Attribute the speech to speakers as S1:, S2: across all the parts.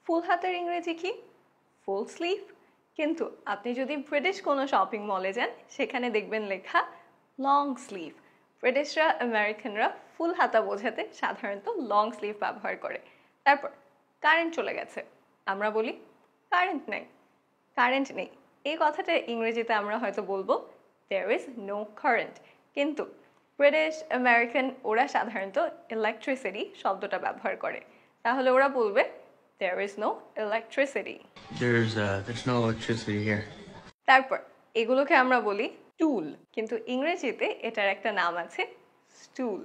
S1: ফুল হাতের ইংরেজি কি? Full sleeve. কিন্তু আপনি যদি ব্রিটিশ কোনো শপিং মলে যান সেখানে দেখবেন লেখা লং স্লিভ। ব্রিটিশরা আমেরিকানরা ফুল হাতা বোঝাতে সাধারণত লং স্লিভ ব্যবহার করে। তারপর কারেন্ট চলে গেছে, আমরা বলি কারেন্ট নেই। কারেন্ট নেই এই কথাটা ইংরেজিতে আমরা হয়তো বলবো there is no current, কিন্তু ব্রিটিশ আমেরিকান ওরা সাধারণত ইলেকট্রিসিটি শব্দটা ব্যবহার করে, তাহলে ওরা বলবে there is no electricity.
S2: There's no electricity here.
S1: তারপর এগুলোকে আমরা বলি টুল, কিন্তু ইংরেজিতে এটার একটা নাম আছে স্টুল।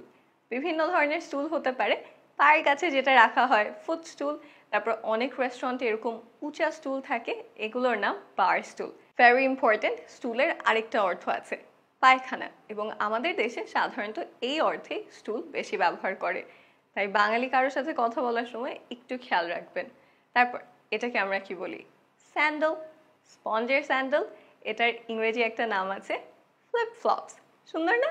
S1: বিভিন্ন ধরনের স্টুল হতে পারে, পায়ের কাছে যেটা রাখা হয় ফুট স্টুল, তারপর অনেক রেস্টুরেন্টে এরকম উঁচা স্টুল থাকে, এগুলোর নাম বার স্টুল। ভেরি ইম্পর্টেন্ট, স্টুলের আরেকটা অর্থ আছে পায়খানা, এবং আমাদের দেশে সাধারণত এই অর্থে স্টুল বেশি ব্যবহার করে, তাই বাঙালি কারোর সাথে কথা বলার সময় একটু খেয়াল রাখবেন। তারপর এটাকে আমরা কি বলি? স্যান্ডেল, স্পঞ্জের স্যান্ডেল। এটার ইংরেজি একটা নাম আছে ফ্লিপ ফ্লপস। সুন্দর না?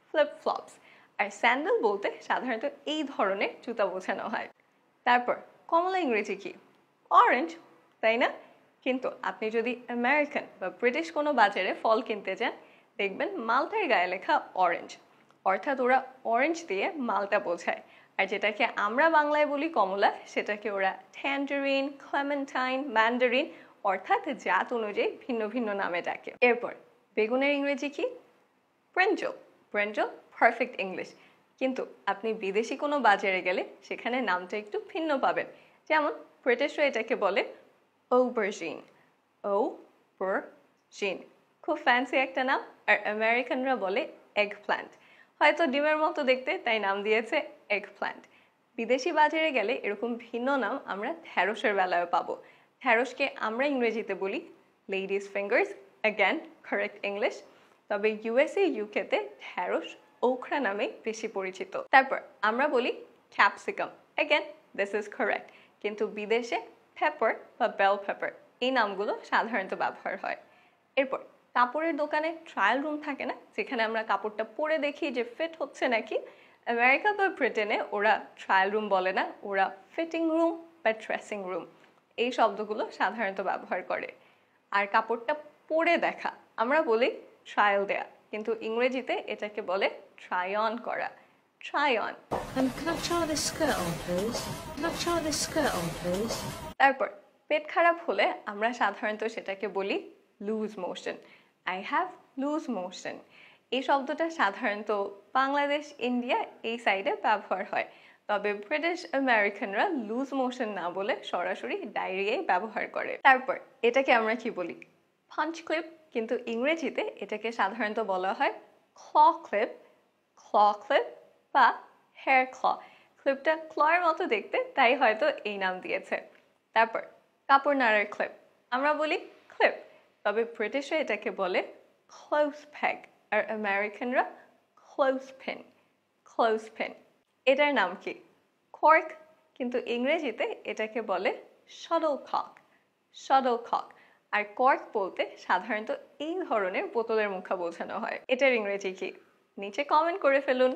S1: Flip flops. আর স্যান্ডেল বলতে সাধারণত এই ধরনের জুতা বোঝানো হয়। তারপর কমলা ইংরেজি কি? অরেঞ্জ, তাই না? কিন্তু আপনি যদি আমেরিকান বা ব্রিটিশ কোনো বাজারে ফল কিনতে যান দেখবেন মালটার গায়ে লেখা অরেঞ্জ, অর্থাৎ ওরা অরেঞ্জ দিয়ে মালটা বোঝায়। আর যেটাকে আমরা বাংলায় বলি কমলা, সেটাকে ওরা ট্যান্জারিন, ক্লেমেন্টাইন, ম্যান্ডারিন অর্থাৎ জাত অনুযায়ী ভিন্ন ভিন্ন নামে ডাকে। এরপর বেগুনের ইংরেজি কি? ব্রিঞ্জল। ব্রিঞ্জল পারফেক্ট ইংলিশ, কিন্তু আপনি বিদেশি কোনো বাজারে গেলে সেখানে নামটা একটু ভিন্ন পাবেন। যেমন ব্রিটিশরা এটাকে বলে aubergine, aubergine, খুব ফ্যান্সি একটা নাম। আর আমেরিকানরা বলে এগ প্ল্যান্ট, হয়তো ডিমের মতো দেখতে তাই নাম দিয়েছে এগ প্ল্যান্ট। বিদেশি বাজারে গেলে এরকম ভিন্ন নাম আমরা ঢ্যাঁড়সের বেলায় পাবো। ঢ্যাঁড়সকে আমরা ইংরেজিতে বলি ladies fingers, again correct English. তবে ইউএসএ ইউকেতে ঢ্যাঁড়স ওখরা নামে বেশি পরিচিত। তারপর আমরা বলি capsicum, again this is correct, কিন্তু বিদেশে পেপার বা বেল পেপার এই নামগুলো সাধারণত ব্যবহার হয়। এরপর কাপড়ের দোকানে ট্রায়াল রুম থাকে না, যেখানে আমরা কাপড়টা পরে দেখি যে ফিট হচ্ছে নাকি? আমেরিকা বা ব্রিটেনে ওরা ট্রায়াল রুম বলে না, ওরা ফিটিং রুম বা ড্রেসিং রুম এই শব্দগুলো সাধারণত ব্যবহার করে। আর কাপড়টা পরে দেখা আমরা বলি ট্রায়াল দেয়া, কিন্তু ইংরেজিতে এটাকে বলে ট্রাই অন করা, try on.
S3: Can I try this skirt on, please? Can I try this skirt on, please?
S1: তারপর পেট খারাপ হলে আমরা সাধারণত সেটাকে বলি loose motion. I have loose motion এই শব্দটা সাধারণত বাংলাদেশ, ইন্ডিয়া এই সাইডে ব্যবহার হয়, তবে ব্রিটিশ আমেরিকানরা লুজ মোশন না বলে সরাসরি ডায়রিয়ায় ব্যবহার করে। তারপর এটাকে আমরা কি বলি? পাঞ্চ ক্লিপ, কিন্তু ইংরেজিতে এটাকে সাধারণত বলা হয় ক্ল ক্লিপ, ক্ল ক্লিপ বা হেয়ার ক্ল। ক্লিপটা ক্লয়ের মতো দেখতে, তাই হয়তো এই নাম দিয়েছে। তারপর কাপড় নাড়ার ক্লিপ আমরা বলি ক্লিপ, তবে ব্রিটিশরা এটাকে বলে ক্লোজ প্যাগ, আর আমেরিকানরা ক্লোজ পিন, ক্লোজ পিন। এটার নাম কি? কর্ক, কিন্তু ইংরেজিতে এটাকে বলে শাটল কক, শাটল কক। আর কর্ক বলতে সাধারণত এই ধরনের বোতলের মুখা বোঝানো হয়। এটার ইংরেজি কি? নিচে কমেন্ট করে ফেলুন।